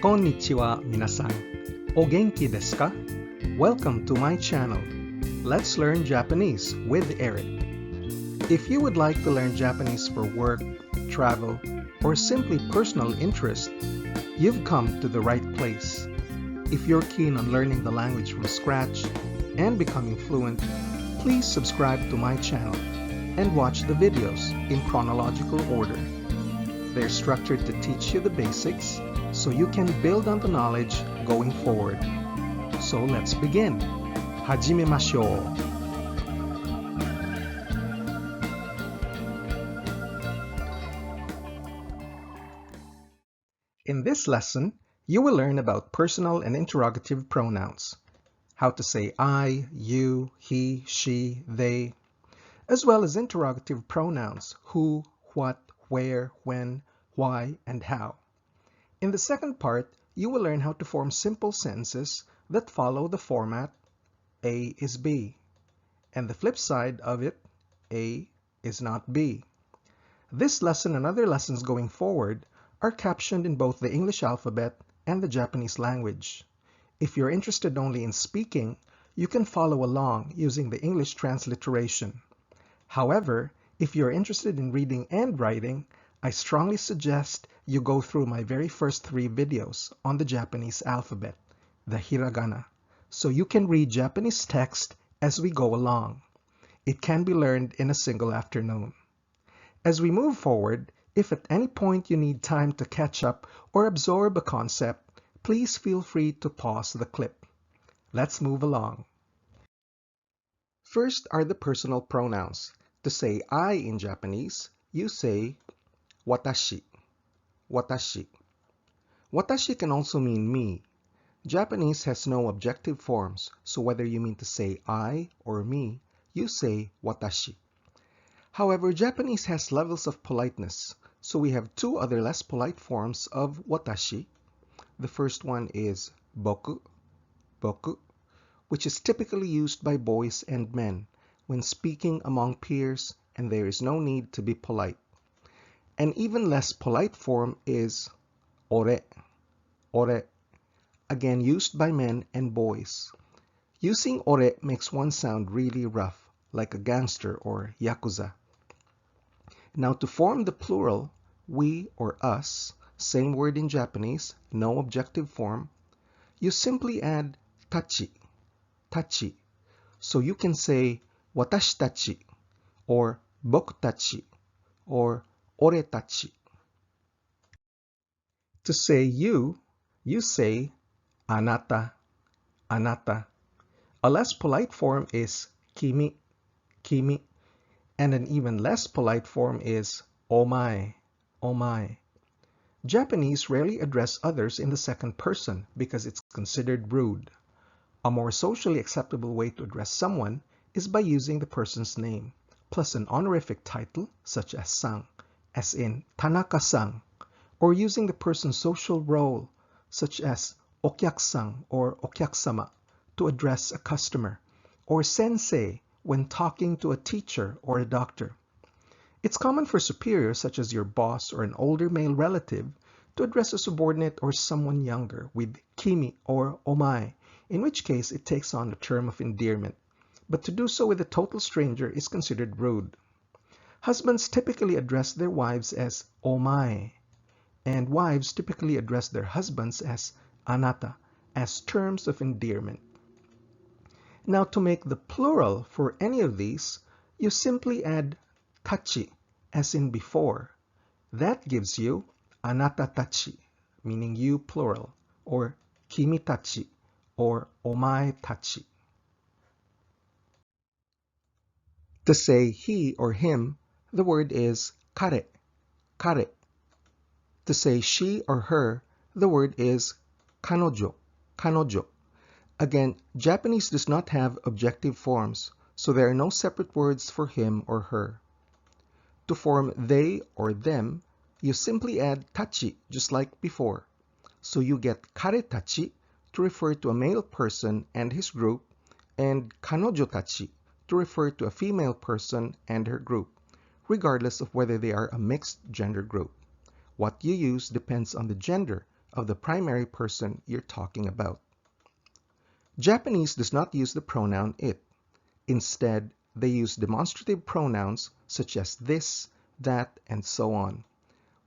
Konnichiwa minasan. O genki desu ka? Welcome to my channel. Let's learn Japanese with Eric. If you would like to learn Japanese for work, travel, or simply personal interest, you've come to the right place. If you're keen on learning the language from scratch and becoming fluent, please subscribe to my channel and watch the videos in chronological order. They're structured to teach you the basics so you can build on the knowledge going forward. So let's begin. Hajimemashou. In this lesson, you will learn about personal and interrogative pronouns, how to say I, you, he, she, they, as well as interrogative pronouns who, what, where, when, why, and how. In the second part, you will learn how to form simple sentences that follow the format A is B, and the flip side of it, A is not B. This lesson and other lessons going forward are captioned in both the English alphabet and the Japanese language. If you're interested only in speaking, you can follow along using the English transliteration. However, if you're interested in reading and writing, I strongly suggest you go through my very first 3 videos on the Japanese alphabet, the hiragana, so you can read Japanese text as we go along. It can be learned in a single afternoon. As we move forward, if at any point you need time to catch up or absorb a concept, please feel free to pause the clip. Let's move along. First are the personal pronouns. To say I in Japanese, you say watashi. Watashi. Watashi can also mean me. Japanese has no objective forms, so whether you mean to say I or me, you say watashi. However, Japanese has levels of politeness, so we have 2 other less polite forms of watashi. The first one is boku, boku, which is typically used by boys and men when speaking among peers and there is no need to be polite. An even less polite form is ore, ore, again used by men and boys. Using ore makes one sound really rough, like a gangster or yakuza. Now to form the plural, we or us, same word in Japanese, no objective form, you simply add tachi, tachi. So you can say watashi tachi, or boku tachi, or ore tachi. To say you say anata, anata. A less polite form is kimi, kimi, and an even less polite form is omae, omae. Japanese rarely address others in the second person because it's considered rude. A more socially acceptable way to address someone is by using the person's name, plus an honorific title such as san, as in Tanaka-san, or using the person's social role, such as okyaku-san or okyaku-sama, to address a customer, or sensei when talking to a teacher or a doctor. It's common for superiors, such as your boss or an older male relative, to address a subordinate or someone younger with kimi or omae, in which case it takes on a term of endearment. But to do so with a total stranger is considered rude. Husbands typically address their wives as omae, and wives typically address their husbands as anata, as terms of endearment. Now to make the plural for any of these, you simply add tachi, as in before. That gives you anata tachi, meaning you plural, or kimi tachi, or omae tachi. To say he or him, the word is kare, kare. To say she or her, the word is kanojo, kanojo. Again, Japanese does not have objective forms, so there are no separate words for him or her. To form they or them, you simply add tachi, just like before. So you get kare tachi to refer to a male person and his group, and kanojo tachi to refer to a female person and her group, regardless of whether they are a mixed gender group. What you use depends on the gender of the primary person you're talking about. Japanese does not use the pronoun it. Instead, they use demonstrative pronouns such as this, that, and so on,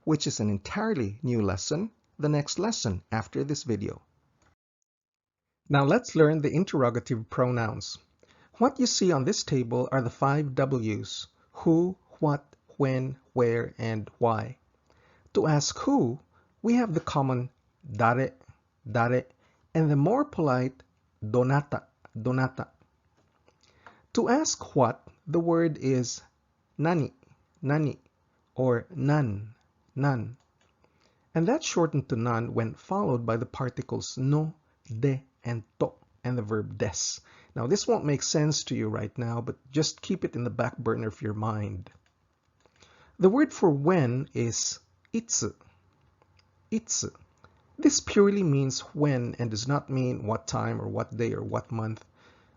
which is an entirely new lesson, the next lesson after this video. Now let's learn the interrogative pronouns. What you see on this table are the 5 W's: who, what, when, where, and why. To ask who, we have the common dare, dare, and the more polite donata, donata. To ask what, the word is nani, nani, or nan, nan. And that's shortened to nan when followed by the particles no, de, and to, and the verb des. Now this won't make sense to you right now, but just keep it in the back burner of your mind. The word for when is itsu, itsu. This purely means when and does not mean what time or what day or what month.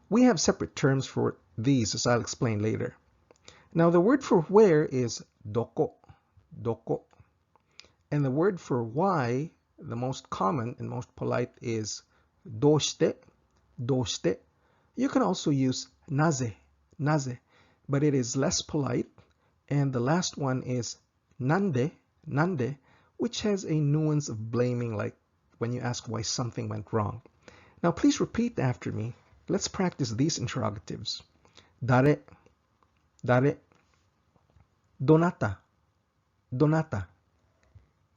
We have separate terms for these, as I'll explain later. Now the word for where is doko, doko. And the word for why, the most common and most polite, is doshite, doshite. You can also use naze, naze, but it is less polite. And the last one is nande, nande, which has a nuance of blaming, like when you ask why something went wrong. Now please repeat after me. Let's practice these interrogatives. Dare, dare. Donata, donata.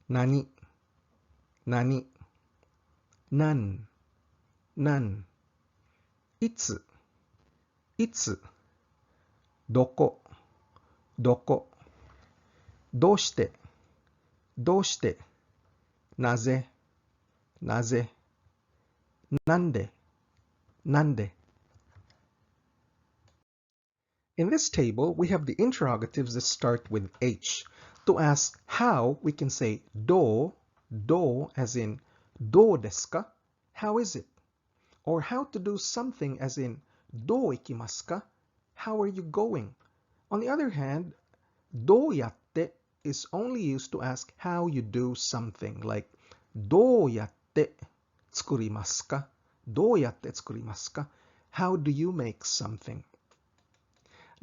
Nani, nani. Nan, nan. Itsu, itsu. Doko, doko. Doshite, doshite. Naze, naze. Nande, nande. In this table, we have the interrogatives that start with H. To ask how, we can say do, do as in do desu ka? How is it? Or how to do something as in do ikimasu ka? How are you going? On the other hand, do yatte is only used to ask how you do something, like do yatte tsukurimasu ka? Do yatte tsukurimasu ka? How do you make something?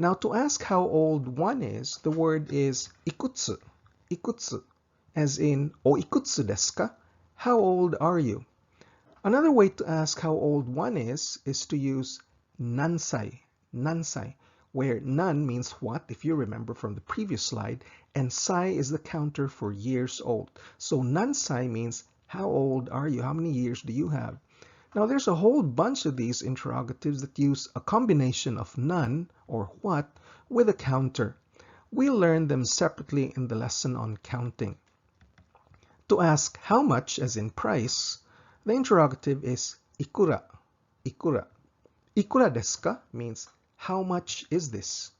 Now to ask how old one is, the word is ikutsu, ikutsu, as in o ikutsu desu ka? How old are you? Another way to ask how old one is to use nansai, nansai, where nan means what, if you remember from the previous slide, and sai is the counter for years old. So nansai means how old are you? How many years do you have? Now there's a whole bunch of these interrogatives that use a combination of nan or what with a counter. We'll learn them separately in the lesson on counting. To ask how much, as in price, the interrogative is ikura, ikura. Ikura desu ka means how much is this?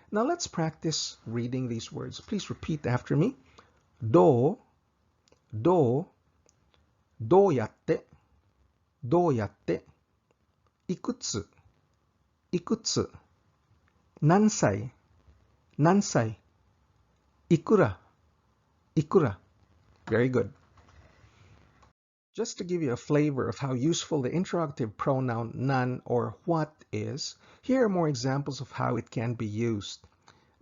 Now let's practice reading these words. Please repeat after me. Do, do, do yatte, do yatte, ikutsu, ikutsu, nansai, nansai, ikura, ikura. Very good. Just to give you a flavor of how useful the interrogative pronoun nan or what is, here are more examples of how it can be used.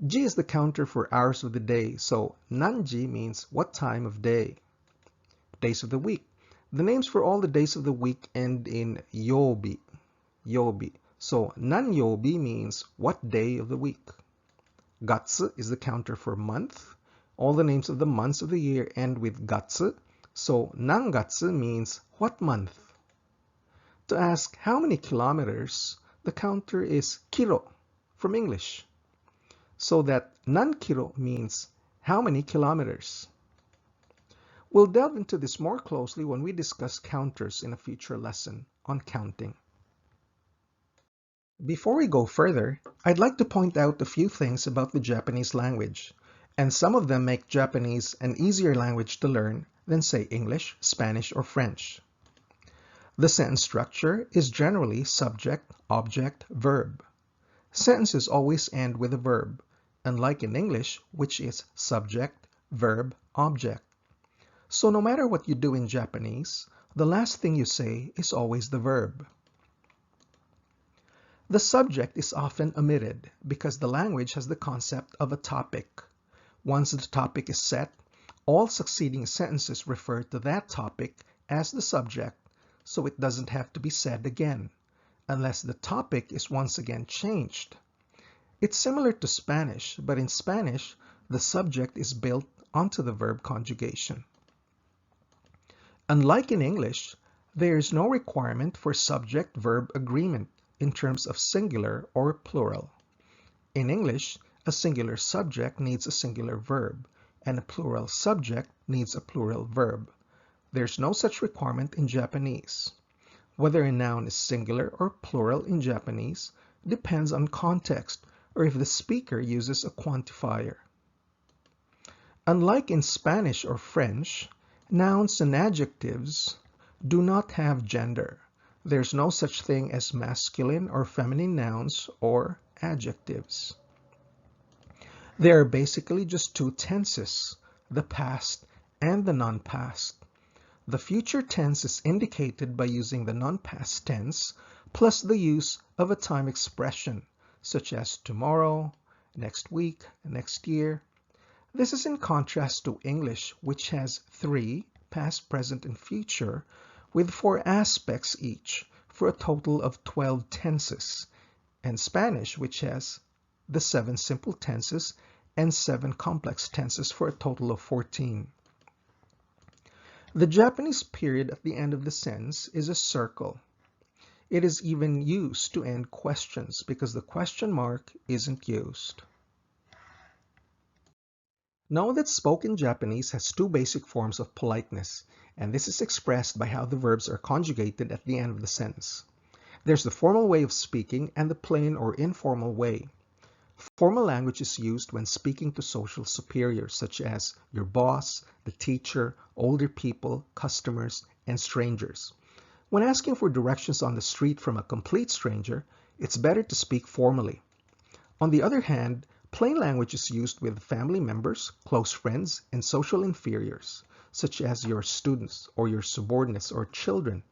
Ji is the counter for hours of the day, so nanji means what time of day. Days of the week. The names for all the days of the week end in yobi, yobi. So nan yobi means what day of the week. Gatsu is the counter for month. All the names of the months of the year end with gatsu. So nangatsu means what month. To ask how many kilometers, the counter is kilo from English. So that nan-kilo means how many kilometers. We'll delve into this more closely when we discuss counters in a future lesson on counting. Before we go further, I'd like to point out a few things about the Japanese language, and some of them make Japanese an easier language to learn than, say, English, Spanish, or French. The sentence structure is generally subject, object, verb. Sentences always end with a verb, unlike in English, which is subject, verb, object. So no matter what you do in Japanese, the last thing you say is always the verb. The subject is often omitted because the language has the concept of a topic. Once the topic is set, all succeeding sentences refer to that topic as the subject, so it doesn't have to be said again, unless the topic is once again changed. It's similar to Spanish, but in Spanish, the subject is built onto the verb conjugation. Unlike in English, there is no requirement for subject-verb agreement in terms of singular or plural. In English, a singular subject needs a singular verb, and a plural subject needs a plural verb. There's no such requirement in Japanese. Whether a noun is singular or plural in Japanese depends on context or if the speaker uses a quantifier. Unlike in Spanish or French, nouns and adjectives do not have gender. There's no such thing as masculine or feminine nouns or adjectives. There are basically just two tenses, the past and the non-past. The future tense is indicated by using the non-past tense plus the use of a time expression, such as tomorrow, next week, next year. This is in contrast to English, which has 3, past, present, and future, with 4 aspects each, for a total of 12 tenses, and Spanish, which has the 7 simple tenses and 7 complex tenses for a total of 14. The Japanese period at the end of the sentence is a circle. It is even used to end questions because the question mark isn't used. Know that spoken Japanese has 2 basic forms of politeness, and this is expressed by how the verbs are conjugated at the end of the sentence. There's the formal way of speaking and the plain or informal way. Formal language is used when speaking to social superiors such as your boss, the teacher, older people, customers, and strangers. When asking for directions on the street from a complete stranger, it's better to speak formally. On the other hand, plain language is used with family members, close friends, and social inferiors, such as your students or your subordinates or children.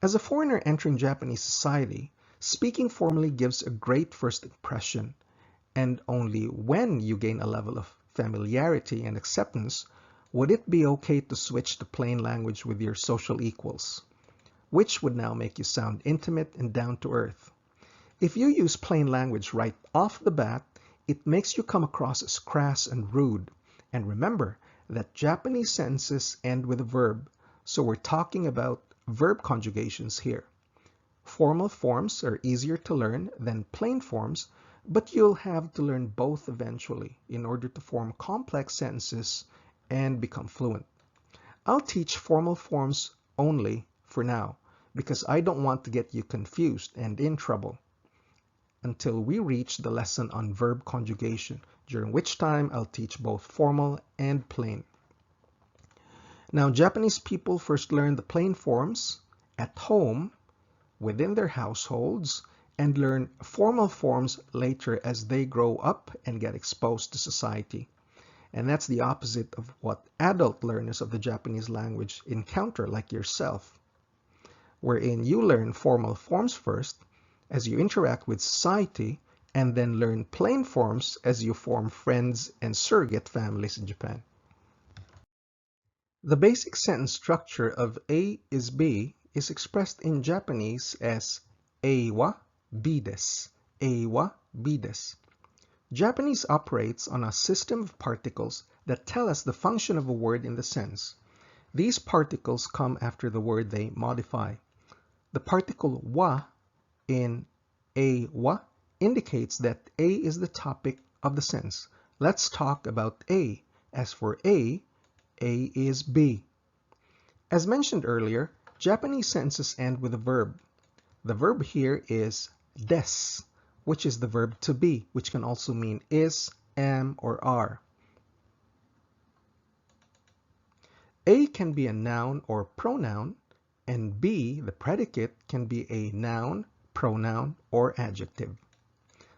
As a foreigner entering Japanese society, speaking formally gives a great first impression, and only when you gain a level of familiarity and acceptance would it be okay to switch to plain language with your social equals, which would now make you sound intimate and down to earth. If you use plain language right off the bat, it makes you come across as crass and rude. And remember that Japanese sentences end with a verb, so we're talking about verb conjugations here. Formal forms are easier to learn than plain forms, but you'll have to learn both eventually in order to form complex sentences and become fluent. I'll teach formal forms only for now because I don't want to get you confused and in trouble until we reach the lesson on verb conjugation, during which time I'll teach both formal and plain. Now, Japanese people first learn the plain forms at home, within their households, and learn formal forms later as they grow up and get exposed to society. And that's the opposite of what adult learners of the Japanese language encounter, like yourself, wherein you learn formal forms first as you interact with society, and then learn plain forms as you form friends and surrogate families in Japan. The basic sentence structure of A is B is expressed in Japanese as A wa B desu, A wa B desu. Japanese operates on a system of particles that tell us the function of a word in the sentence. These particles come after the word they modify. The particle wa in A wa indicates that A is the topic of the sentence. Let's talk about A. As for A is B. As mentioned earlier, Japanese sentences end with a verb. The verb here is des, which is the verb to be, which can also mean is, am, or are. A can be a noun or pronoun, and B, the predicate, can be a noun, pronoun, or adjective.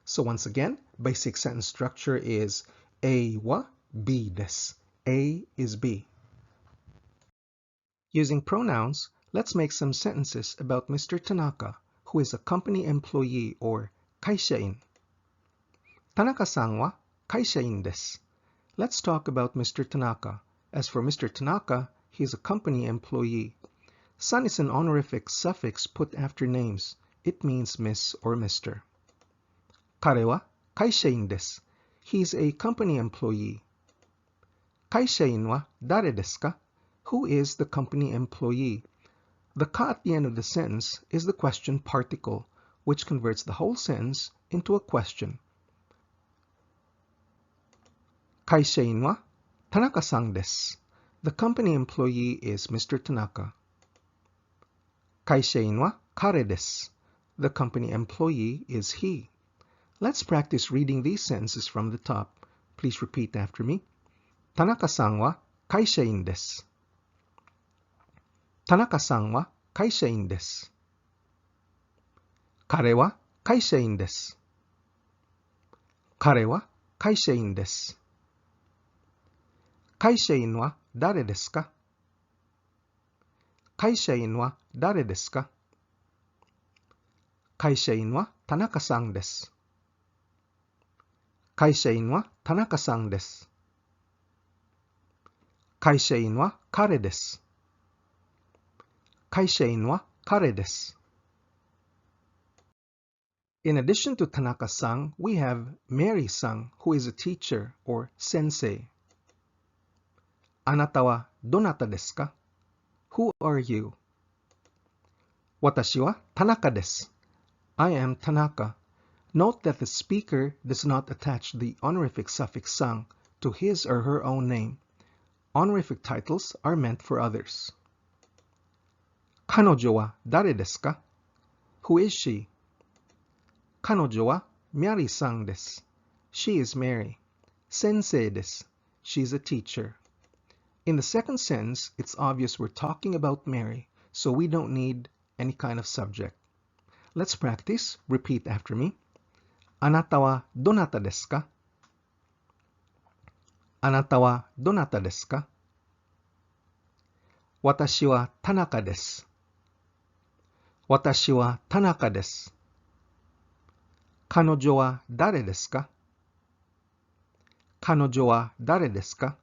So once again, basic sentence structure is A wa B desu. A is B. Using pronouns, let's make some sentences about Mr. Tanaka, who is a company employee or kaishain. Tanaka-san wa kaishain desu. Let's talk about Mr. Tanaka. As for Mr. Tanaka, he is a company employee. San is an honorific suffix put after names. It means Miss or Mr. Kare wa kaishain desu. He is a company employee. Kaishain wa dare desu ka? Who is the company employee? The ka at the end of the sentence is the question particle, which converts the whole sentence into a question. Kaishain wa Tanaka-san desu. The company employee is Mr. Tanaka. Kaishain wa kare desu. The company employee is he. Let's practice reading these sentences from the top. Please repeat after me. Tanaka-san wa kaishain desu. Tanaka-san wa kaishain desu. Kare wa kaishain desu. Kare wa kaishain desu. Kaishain wa dare desu ka? Kaishain wa dare desu ka? Kaishain wa Tanaka-san desu. Kaishain wa Tanaka-san desu. Kaishain wa kare desu. Kaishain wa kare desu. In addition to Tanaka-san, we have Mary-san, who is a teacher or sensei. Anata wa donata desu ka? Who are you? Watashi wa Tanaka desu. I am Tanaka. Note that the speaker does not attach the honorific suffix "san" to his or her own name. Honorific titles are meant for others. Kanojo wa dare desu ka? Who is she? Kanojo wa Mary-san desu. She is Mary. Sensei desu. She is a teacher. In the second sentence, it's obvious we're talking about Mary, so we don't need any kind of subject. Let's practice. Repeat after me. Anata wa donata desu ka? Anata wa donata desu ka? Watashi wa Tanaka desu. Watashi wa Tanaka desu. Kanojo wa dare desu ka? Kanojo wa dare desu ka?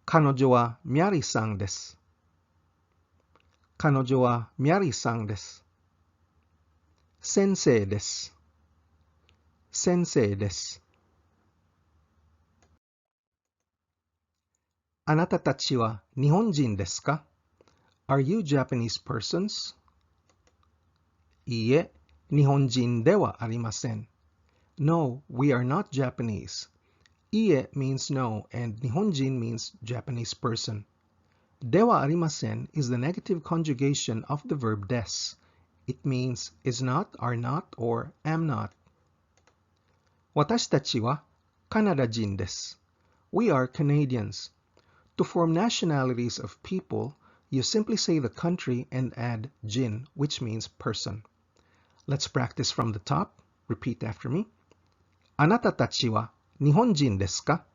Kanojo wa Mary-san desu. Kanojo wa Mary-san desu. Sensei desu. Sensei desu. Anata tachi wa Nihonjin desu ka? Are you Japanese persons? Iie, Nihonjin de wa arimasen. No, we are not Japanese. Iie means no and Nihonjin means Japanese person. De wa arimasen is the negative conjugation of the verb des. It means is not, are not, or am not. Watashi tachi wa Kanada-jin desu. We are Canadians. To form nationalities of people, you simply say the country and add jin, which means person. Let's practice from the top. Repeat after me. Anata tachi wa Nihonjin desu ka?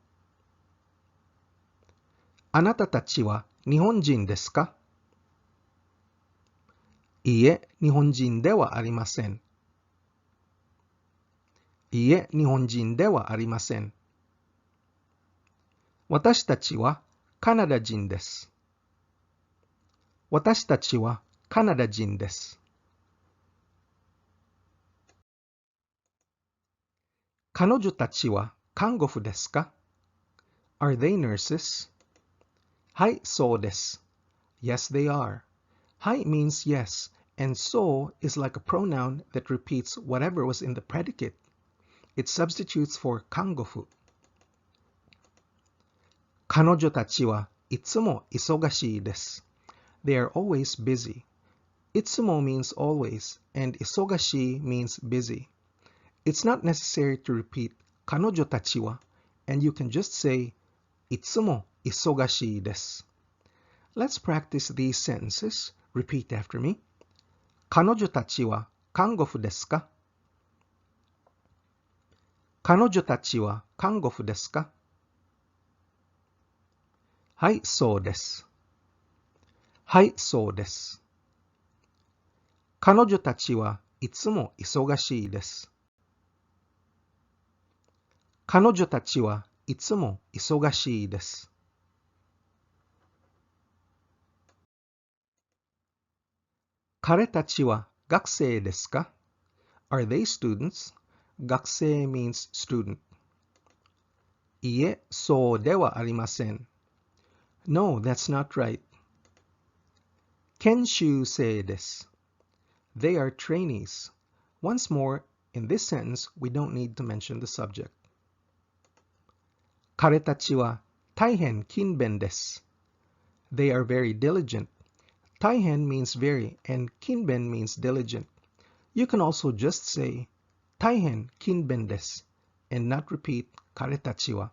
Anata tachi wa Nihonjin desu ka? Iie, Nihonjin de wa arimasen. Iie, Nihonjin de wa arimasen. Watashi tachi wa Kanada-jin desu. Watashi tachi wa Kanada-jin desu. Kanojo tachi wa kangofu desu ka? Are they nurses? Hai, so desu. Yes, they are. Hai means yes, and so is like a pronoun that repeats whatever was in the predicate. It substitutes for kangofu. Kanojo tachi wa itsumo isogashii desu. They are always busy. Itsumo means always, and isogashii means busy. It's not necessary to repeat kanojo tachi wa, and you can just say itsumo isogashii desu. Let's practice these sentences. Repeat after me. Kanojo tachi wa kangofu desu ka? Kanojo tachi wa kangofu desu ka? Hai, so desu. はい、そうです。彼女たちはいつも忙しいです。彼女たちはいつも忙しいです。彼たちは学生ですか？ Are they students? 学生 means student. いえ、そうではありません。No, that's not right. 研修生です。They are trainees. Once more, in this sentence, we don't need to mention the subject. 彼たちは大変勤勉です。They are very diligent. 大変 means very, and kinben means diligent. You can also just say 大変勤勉です and not repeat 彼たちは.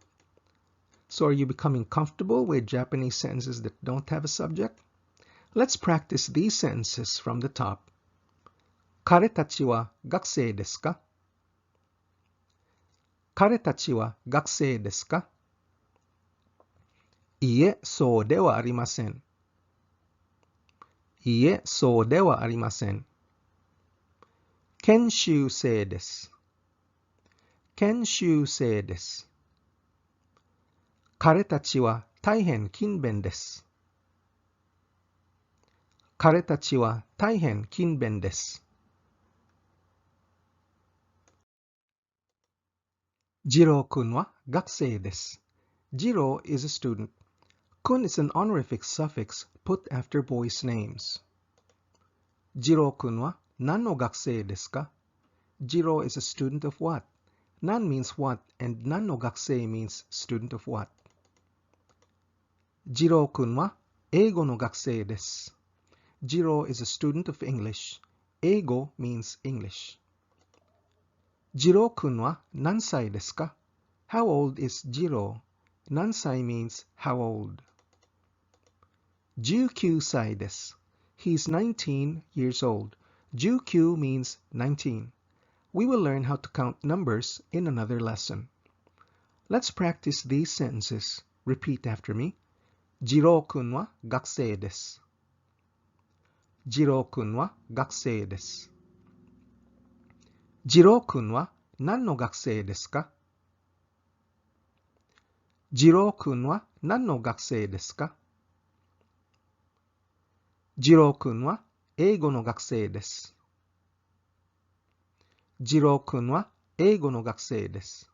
So are you becoming comfortable with Japanese sentences that don't have a subject? Let's practice these sentences from the top. 彼たちは学生ですか？彼たちは学生ですか？いいえ、そうではありません。いいえ、そうではありません。研修生です。研修生です。彼たちは大変勤勉です。彼たちは大変勤勉です。次郎くんは学生です。Jiro is a student. Kun is an honorific suffix put after boys' names. 次郎くんは何の学生ですか？ Jiro is a student of what? Nan means what, and 何の学生 means student of what. 次郎くんは英語の学生です。Jiro is a student of English. 英語 means English. 次郎くんは何歳ですか？ How old is Jiro? 何歳 means how old. 19歳です。He's 19 years old. 19 means 19. We will learn how to count numbers in another lesson. Let's practice these sentences. Repeat after me. 次郎くんは学生です。次郎くんは学生です。次郎くんは何の学生ですか？次郎くんは何の学生ですか？次郎くんは英語の学生です。次郎くんは英語の学生です。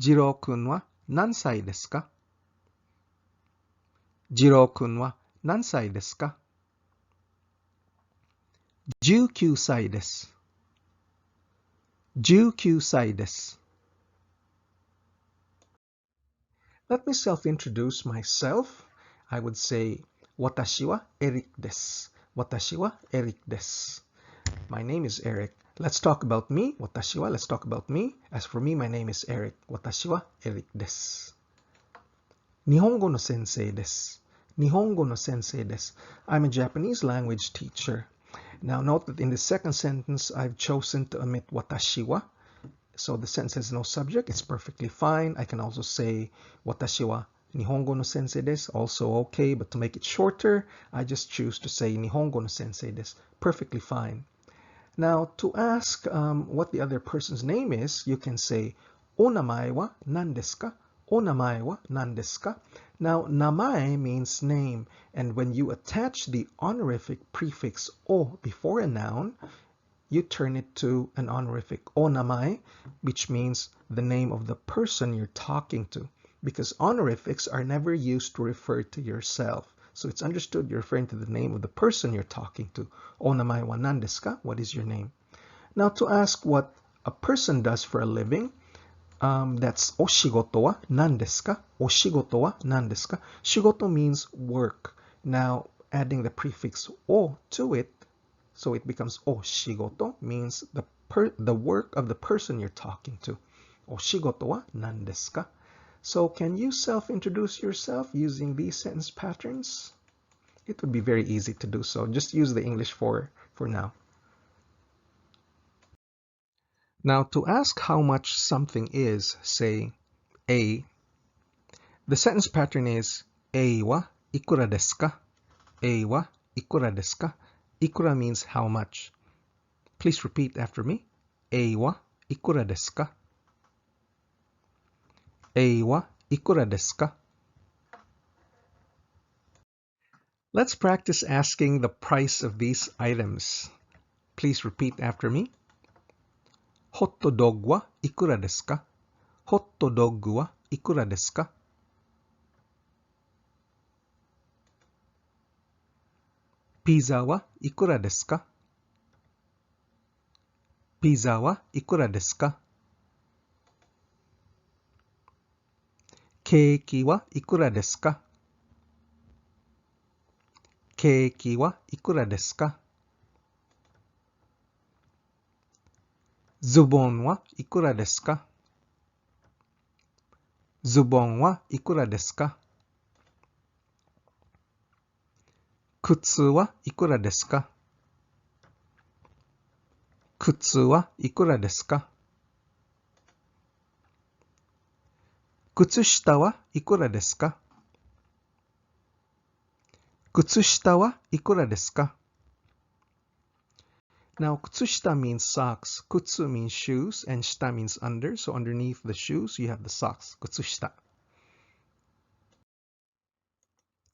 次郎くんは何歳ですか？次郎くんは何歳ですか？19歳です。19歳です。Let me self-introduce myself. I would say, 私はエリックです。私はエリックです。My name is Eric. Let's talk about me. 私は Let's talk about me. As for me, my name is Eric. 私はエリックです。日本語の先生です。日本語の先生です。I'm a Japanese language teacher. Now note that in the second sentence, I've chosen to omit 私は. So the sentence has no subject. It's perfectly fine. I can also say 私は日本語の先生です. Also okay, but to make it shorter, I just choose to say 日本語の先生です. Perfectly fine. Now, to ask what the other person's name is, you can say お名前は何ですか? お名前は何ですか? Now, 名前 means name, and when you attach the honorific prefix o before a noun, you turn it to an honorific o namae, which means the name of the person you're talking to, because honorifics are never used to refer to yourself. So it's understood you're referring to the name of the person you're talking to. O namae wa nan desu ka? What is your name? Now, to ask what a person does for a living, that's お仕事は何ですか? お仕事は何ですか? 仕事 means work. Now, adding the prefix o to it, so it becomes お仕事 means the work of the person you're talking to. お仕事は何ですか? So can you self-introduce yourself using these sentence patterns? It would be very easy to do so. Just use the English for now. Now, to ask how much something is, say, A. The sentence pattern is A wa ikura desu ka? A wa ikura desu ka? Ikura means how much. Please repeat after me. A wa ikura desu ka? A wa ikura desu ka? Let's practice asking the price of these items. Please repeat after me. Hot dog wa ikura desu ka? Hot dog wa ikura desu ka? Pizza wa ikura desu ka? Pizza wa ikura desu ka? Keiki wa ikura desu ka? Keiki wa ikura desu ka? Zubon wa ikura desu ka? Zubon wa ikura desu ka? Kutsu wa ikura desu ka? Kutsu wa ikura desu ka? Kutsushita wa ikura desu ka? Kutsushita wa ikura desu ka? Now, kutsushita means socks. Kutsu means shoes, and shita means under. So underneath the shoes, you have the socks. Kutsushita.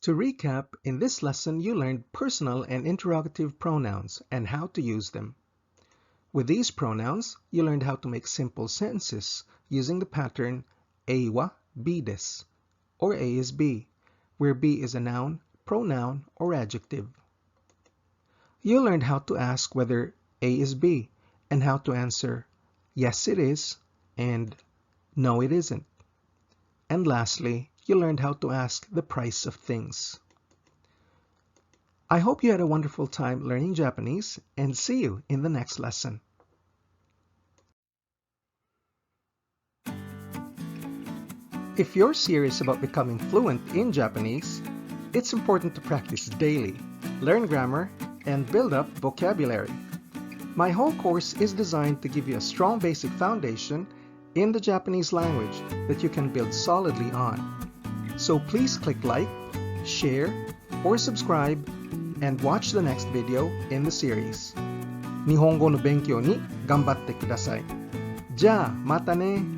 To recap, in this lesson, you learned personal and interrogative pronouns and how to use them. With these pronouns, you learned how to make simple sentences using the pattern A wa B desu, or A is B, where B is a noun, pronoun, or adjective. You learned how to ask whether A is B and how to answer yes it is and no it isn't. And lastly, you learned how to ask the price of things. I hope you had a wonderful time learning Japanese, and see you in the next lesson. If you're serious about becoming fluent in Japanese, it's important to practice daily, learn grammar, and build up vocabulary. My whole course is designed to give you a strong basic foundation in the Japanese language that you can build solidly on. So please click like, share, or subscribe, and watch the next video in the series. Nihongo no benkyou ni ganbatte kudasai. じゃあまたね。